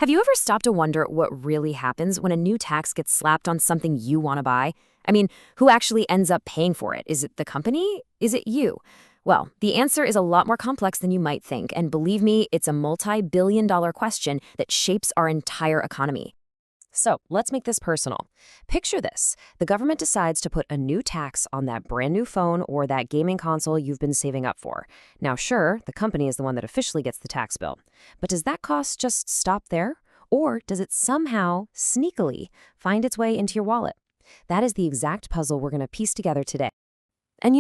Have you ever stopped to wonder what really happens when a new tax gets slapped on something you want to buy? I mean, who actually ends up paying for it? Is it the company? Is it you? Well, the answer is a lot more complex than you might think, and believe me, it's a multi-billion-dollar question that shapes our entire economy. So let's make this personal. Picture this. The government decides to put a new tax on that brand new phone or that gaming console you've been saving up for. Now, sure, the company is the one that officially gets the tax bill. But does that cost just stop there? Or does it somehow, sneakily, find its way into your wallet? That is the exact puzzle we're going to piece together today. And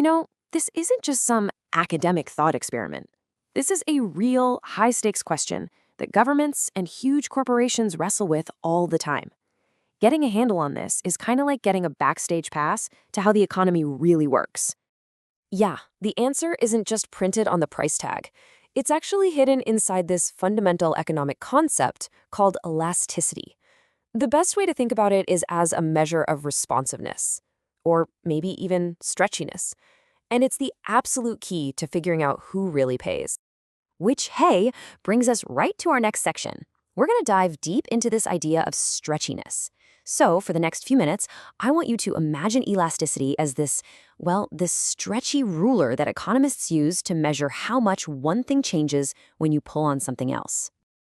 this isn't just some academic thought experiment. This is a real, high-stakes question that governments and huge corporations wrestle with all the time. Getting a handle on this is kind of like getting a backstage pass to how the economy really works. Yeah, the answer isn't just printed on the price tag. It's actually hidden inside this fundamental economic concept called elasticity. The best way to think about it is as a measure of responsiveness, or maybe even stretchiness. And it's the absolute key to figuring out who really pays. Which, hey, brings us right to our next section. We're going to dive deep into this idea of stretchiness. So, for the next few minutes, I want you to imagine elasticity as this stretchy ruler that economists use to measure how much one thing changes when you pull on something else.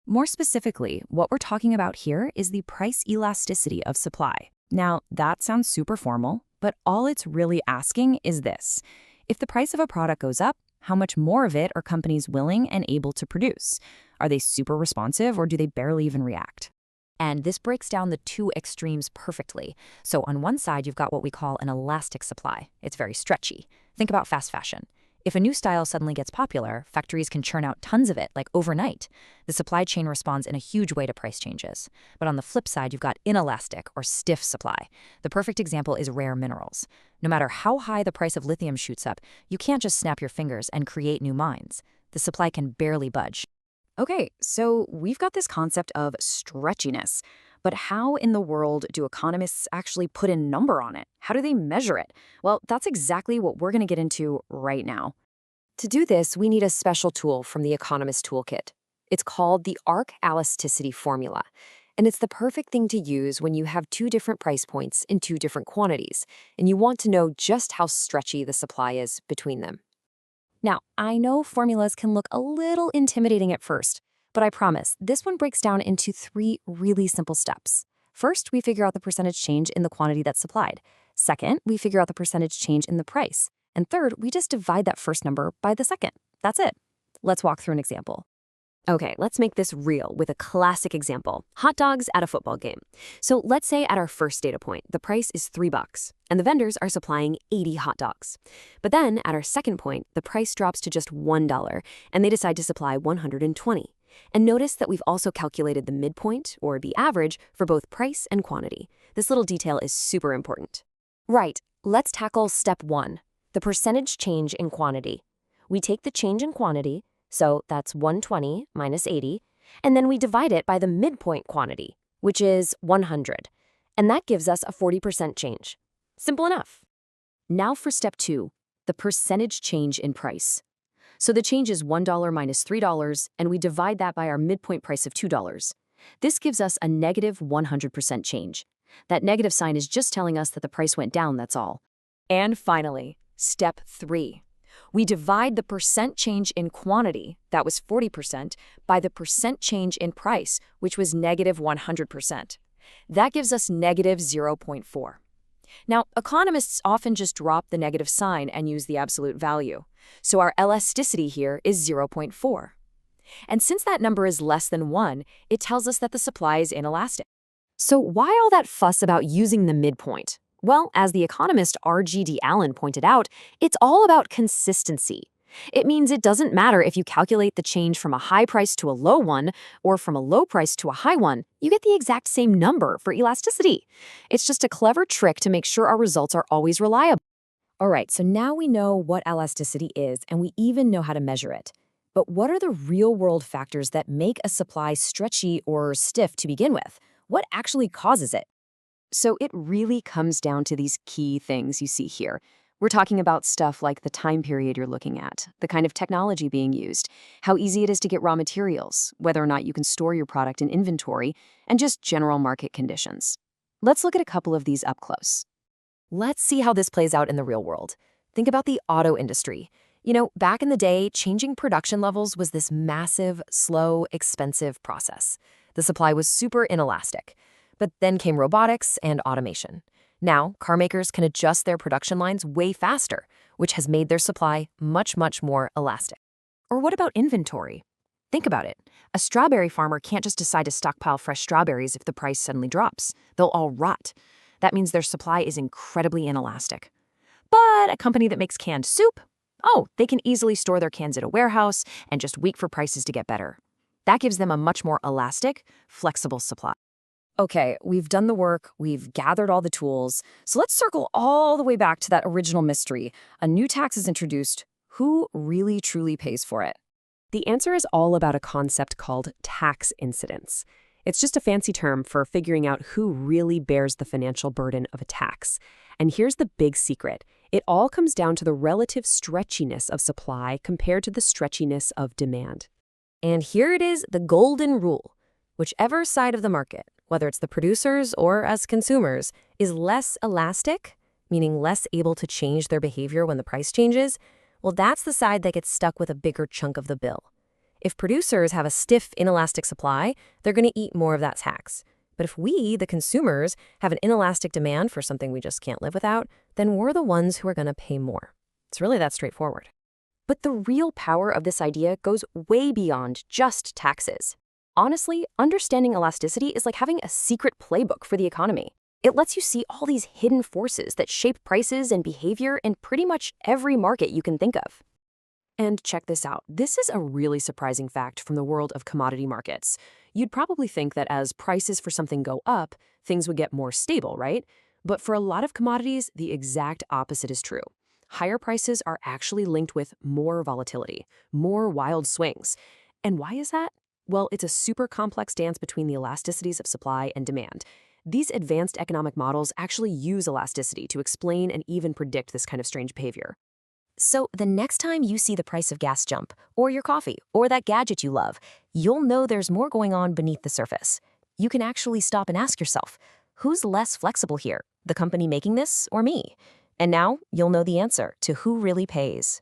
More specifically, what we're talking about here is the price elasticity of supply. Now, that sounds super formal, but all it's really asking is this. If the price of a product goes up, how much more of it are companies willing and able to produce? Are they super responsive or do they barely even react? And this breaks down the two extremes perfectly. So on one side, you've got what we call an elastic supply. It's very stretchy. Think about fast fashion. If a new style suddenly gets popular, factories can churn out tons of it, like overnight. The supply chain responds in a huge way to price changes. But on the flip side, you've got inelastic or stiff supply. The perfect example is rare minerals. No matter how high the price of lithium shoots up, you can't just snap your fingers and create new mines. The supply can barely budge. Okay, so we've got this concept of stretchiness. But how in the world do economists actually put a number on it? How do they measure it? Well, that's exactly what we're going to get into right now. To do this, we need a special tool from the Economist Toolkit. It's called the Arc Elasticity Formula, and it's the perfect thing to use when you have two different price points in two different quantities, and you want to know just how stretchy the supply is between them. Now, I know formulas can look a little intimidating at first, but I promise, this one breaks down into three really simple steps. First, we figure out the percentage change in the quantity that's supplied. Second, we figure out the percentage change in the price. And third, we just divide that first number by the second. That's it. Let's walk through an example. Okay, let's make this real with a classic example. Hot dogs at a football game. So let's say at our first data point, the price is $3, and the vendors are supplying 80 hot dogs. But then at our second point, the price drops to just $1, and they decide to supply 120. And notice that we've also calculated the midpoint, or the average, for both price and quantity. This little detail is super important. Right, let's tackle step one, the percentage change in quantity. We take the change in quantity, so that's 120 minus 80, and then we divide it by the midpoint quantity, which is 100. And that gives us a 40% change. Simple enough. Now for step two, the percentage change in price. So the change is $1 minus $3, and we divide that by our midpoint price of $2. This gives us a negative 100% change. That negative sign is just telling us that the price went down, that's all. And finally, step three. We divide the percent change in quantity, that was 40%, by the percent change in price, which was negative 100%. That gives us negative 0.4. Now, economists often just drop the negative sign and use the absolute value. So our elasticity here is 0.4. And since that number is less than 1, it tells us that the supply is inelastic. So why all that fuss about using the midpoint? Well, as the economist R.G.D. Allen pointed out, it's all about consistency. It means it doesn't matter if you calculate the change from a high price to a low one, or from a low price to a high one, you get the exact same number for elasticity. It's just a clever trick to make sure our results are always reliable. All right, so now we know what elasticity is, and we even know how to measure it. But what are the real-world factors that make a supply stretchy or stiff to begin with? What actually causes it? So it really comes down to these key things you see here. We're talking about stuff like the time period you're looking at, the kind of technology being used, how easy it is to get raw materials, whether or not you can store your product in inventory, and just general market conditions. Let's look at a couple of these up close. Let's see how this plays out in the real world. Think about the auto industry. Back in the day, changing production levels was this massive, slow, expensive process. The supply was super inelastic. But then came robotics and automation. Now, car makers can adjust their production lines way faster, which has made their supply much, much more elastic. Or what about inventory? Think about it. A strawberry farmer can't just decide to stockpile fresh strawberries if the price suddenly drops. They'll all rot. That means their supply is incredibly inelastic. But a company that makes canned soup, they can easily store their cans at a warehouse and just wait for prices to get better. That gives them a much more elastic, flexible supply. Okay, we've done the work, we've gathered all the tools, so let's circle all the way back to that original mystery. A new tax is introduced. Who really truly pays for it? The answer is all about a concept called tax incidence. It's just a fancy term for figuring out who really bears the financial burden of a tax. And here's the big secret. It all comes down to the relative stretchiness of supply compared to the stretchiness of demand. And here it is, the golden rule. Whichever side of the market, whether it's the producers or us consumers, is less elastic, meaning less able to change their behavior when the price changes, well, that's the side that gets stuck with a bigger chunk of the bill. If producers have a stiff, inelastic supply, they're going to eat more of that tax. But if we, the consumers, have an inelastic demand for something we just can't live without, then we're the ones who are going to pay more. It's really that straightforward. But the real power of this idea goes way beyond just taxes. Honestly, understanding elasticity is like having a secret playbook for the economy. It lets you see all these hidden forces that shape prices and behavior in pretty much every market you can think of. And check this out. This is a really surprising fact from the world of commodity markets. You'd probably think that as prices for something go up, things would get more stable, right? But for a lot of commodities, the exact opposite is true. Higher prices are actually linked with more volatility, more wild swings. And why is that? Well, it's a super complex dance between the elasticities of supply and demand. These advanced economic models actually use elasticity to explain and even predict this kind of strange behavior. So the next time you see the price of gas jump, or your coffee, or that gadget you love, you'll know there's more going on beneath the surface. You can actually stop and ask yourself, who's less flexible here, the company making this or me? And now you'll know the answer to who really pays.